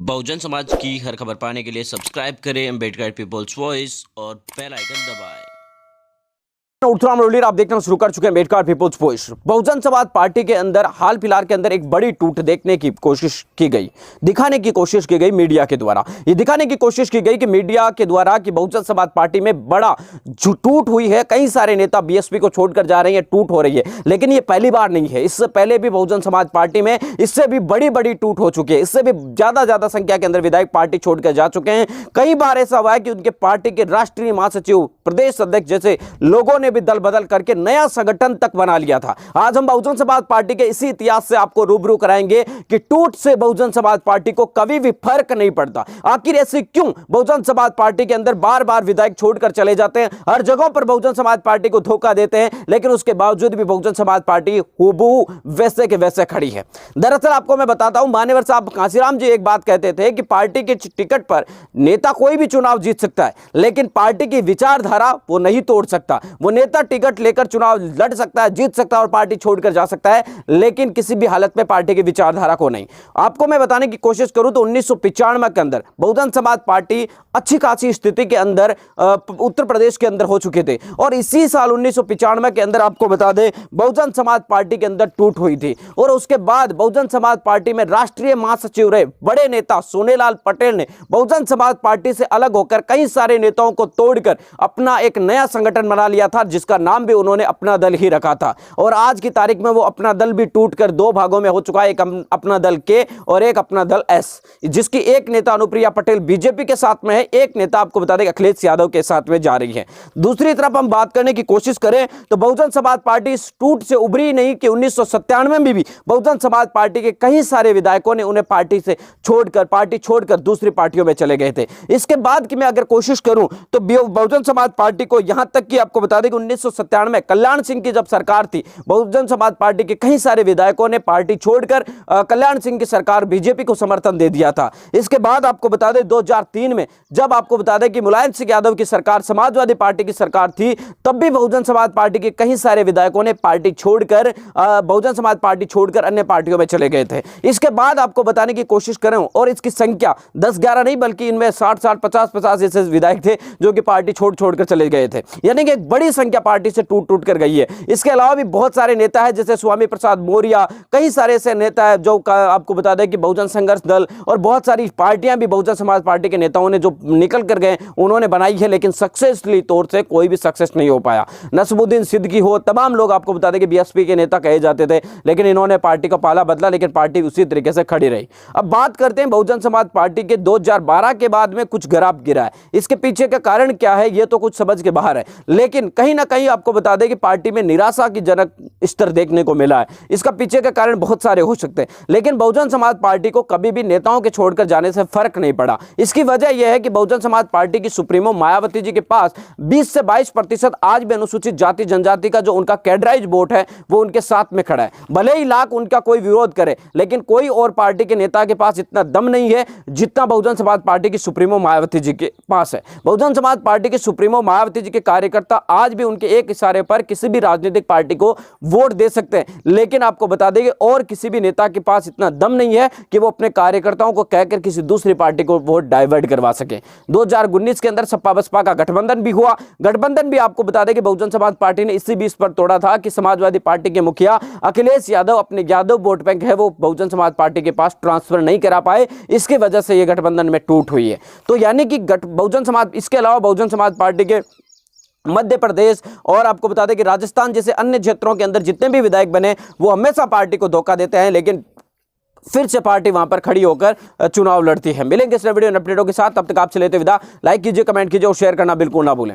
बहुजन समाज की हर खबर पाने के लिए सब्सक्राइब करें अम्बेडकर पीपल्स वॉइस और बेल आइकन दबाएं। उत्तराम रोलियर आप देखना शुरू कर चुके हैं Ambedkar peoples voice. Bahujan Samaj party के अंदर हाल फिलहाल के अंदर एक बड़ी टूट देखने की कोशिश की गई, दिखाने की कोशिश की गई मीडिया के द्वारा। ये दिखाने की कोशिश की गई कि मीडिया के द्वारा कि बहुजन समाज पार्टी में बड़ा टूट हुई है, कई सारे नेता बीएसपी को छोड़कर जा रहे हैं, टूट हो रही है। लेकिन ये पहली बार नहीं है, इससे पहले भी बहुजन समाज पार्टी में इससे भी बड़ी बड़ी टूट हो चुकी है। इससे भी ज्यादा संख्या के अंदर विधायक पार्टी छोड़कर जा चुके हैं। कई बार ऐसा हुआ है कि उनके पार्टी के राष्ट्रीय महासचिव, प्रदेश अध्यक्ष जैसे लोगों ने भी दल बदल करके नया संगठन तक बना लिया था। आज हम बहुजन समाज पार्टी के इसी इतिहास से आपको रूबरू कराएंगे कि टूट से बहुजन समाज पार्टी को कभी भी फर्क नहीं पड़ता। आखिर ऐसे क्यों बहुजन समाज पार्टी के अंदर बार बार विधायक छोड़कर चले जाते हैं, हर जगह पर बहुजन समाज पार्टी को धोखा देते हैं, लेकिन उसके बावजूद भी बहुजन समाज पार्टी हूबहू वैसे के वैसे खड़ी है। दरअसल आपको मैं बताता हूं, मान्यवर साहब कांशीराम जी एक बात कहते थे कि पार्टी के टिकट पर नेता कोई भी चुनाव जीत सकता है, लेकिन पार्टी की विचारधारा वो नहीं तोड़ सकता। वो नेता टिकट लेकर चुनाव लड़ सकता है, जीत सकता है और पार्टी छोड़कर जा सकता है, लेकिन किसी भी हालत में पार्टी की विचारधारा को नहीं। आपको मैं बताने की कोशिश करूं तो 1995 के अंदर बहुजन समाज पार्टी अच्छी खासी स्थिति के अंदर उत्तर प्रदेश के अंदर हो चुके थे, और इसी साल 1995 के अंदर आपको बता दें बहुजन समाज पार्टी के अंदर टूट हुई थी। और उसके बाद बहुजन समाज पार्टी में राष्ट्रीय महासचिव रहे बड़े नेता सोनेलाल पटेल ने बहुजन समाज पार्टी से अलग होकर कई सारे नेताओं को तोड़कर अपना एक नया संगठन बना लिया था, जिसका नाम भी उन्होंने अपना दल ही रखा था। और आज की तारीख में वो अपना दल भी टूटकर दो भागों में हो चुका है, एक अपना दल के और एक अपना दल एस, जिसकी एक नेता अनुप्रिया पटेल बीजेपी के साथ में है, एक नेता आपको बता दें अखिलेश यादव के साथ में जा रही है। दूसरी तरफ हम बात करने की कोशिश करें तो बहुजन समाज पार्टी इस टूट से उभरी नहीं कि 1997 में भी बहुजन समाज पार्टी के कई सारे विधायकों ने उन्हें पार्टी छोड़कर दूसरी पार्टियों में चले गए थे। इसके बाद की मैं अगर कोशिश करूं तो बहुजन समाज पार्टी को यहां तक कि आपको बता दें कि 1997 में कल्याण सिंह की जब सरकार थी, बहुजन समाज पार्टी के कई सारे विधायकों ने पार्टी छोड़कर कल्याण सिंह की सरकार बीजेपी को समर्थन दे दिया था। इसके बाद आपको बता दें 2003 में जब आपको बता दें कि मुलायम सिंह यादव की सरकार समाजवादी पार्टी की सरकार थी, तब भी बहुजन समाज पार्टी के कई सारे विधायकों ने पार्टी छोड़कर बहुजन समाज पार्टी छोड़कर अन्य पार्टियों में चले गए थे। इसके बाद आपको बताने की कोशिश करें और इसकी संख्या 10-11 नहीं बल्कि इनमें 60-60 50-50 ऐसे विधायक थे जो कि पार्टी छोड़कर चले गए थे, यानी कि एक बड़ी संख्या पार्टी से टूट कर गई है। इसके अलावा भी बहुत सारे नेता हैं जैसे स्वामी प्रसाद मौर्य, कई सारे ऐसे नेता है जो आपको बता दें कि बहुजन संघर्ष दल और बहुत सारी पार्टियां भी बहुजन समाज पार्टी के नेताओं ने जो निकल कर गए उन्होंने बनाई है, लेकिन सक्सेसफुली तौर से कोई भी सक्सेस नहीं हो पाया। नसमुद्दीन सिद्दीकी हो, तमाम लोग आपको बता दें कि बीएसपी के नेता कहे जाते थे, लेकिन इन्होंने पार्टी का पाला बदला, लेकिन पार्टी उसी तरीके से खड़ी रही। अब बात करते हैं बहुजन समाज पार्टी के 2012 के बाद में कुछ गिराव गिरा है। इसके पीछे का कारण क्या है ये तो कुछ समझ के बाहर है, लेकिन कहीं ना कहीं आपको बता दें कि पार्टी में निराशा की जनक स्तर देखने को मिला है। इसका पीछे का कारण बहुत सारे हो सकते हैं, लेकिन बहुजन समाज पार्टी को कभी भी नेताओं के छोड़कर जाने से फर्क नहीं पड़ा। इसकी वजह यह है कि बहुजन समाज पार्टी की सुप्रीमो मायावती जी के पास 20 से 22% आज भी अनुसूचित जाति जनजाति का जो उनका कैडराइज वोट है वो उनके साथ में खड़ा है। भले ही लाख उनका कोई विरोध करे, लेकिन कोई और पार्टी के नेता के पास इतना दम नहीं है जितना बहुजन समाज पार्टी की सुप्रीमो मायावती जी के पास है। बहुजन समाज पार्टी के सुप्रीमो मायावती जी के कार्यकर्ता आज भी उनके एक इशारे पर किसी भी राजनीतिक पार्टी को वोट दे सकते हैं, लेकिन आपको बता देंगे और किसी भी नेता के पास इतना दम नहीं है कि वो अपने कार्यकर्ताओं को कहकर किसी दूसरी पार्टी को वोट डाइवर्ट करवा सके। 2019 के अंदर सपा बसपा का गठबंधन भी हुआ। गठबंधन भी आपको बता दें कि बहुजन समाज पार्टी ने इसी बीच पर तोड़ा था कि समाजवादी पार्टी के मुखिया अखिलेश यादव अपने यादव वोट बैंक है वो बहुजन समाज पार्टी के पास ट्रांसफर नहीं करा पाए, इसकी वजह से ये गठबंधन में टूट हुई है। तो यानी कि बहुजन समाज, इसके अलावा बहुजन समाज पार्टी के मध्य प्रदेश और आपको बता दें कि राजस्थान जैसे अन्य क्षेत्रों के अंदर जितने भी विधायक बने वो हमेशा पार्टी को धोखा देते हैं, लेकिन फिर से पार्टी वहां पर खड़ी होकर चुनाव लड़ती है। मिलेंगे इस वीडियो अपडेटों के साथ, तब तक आपसे लेते विदा। लाइक कीजिए, कमेंट कीजिए और शेयर करना बिल्कुल ना भूलें।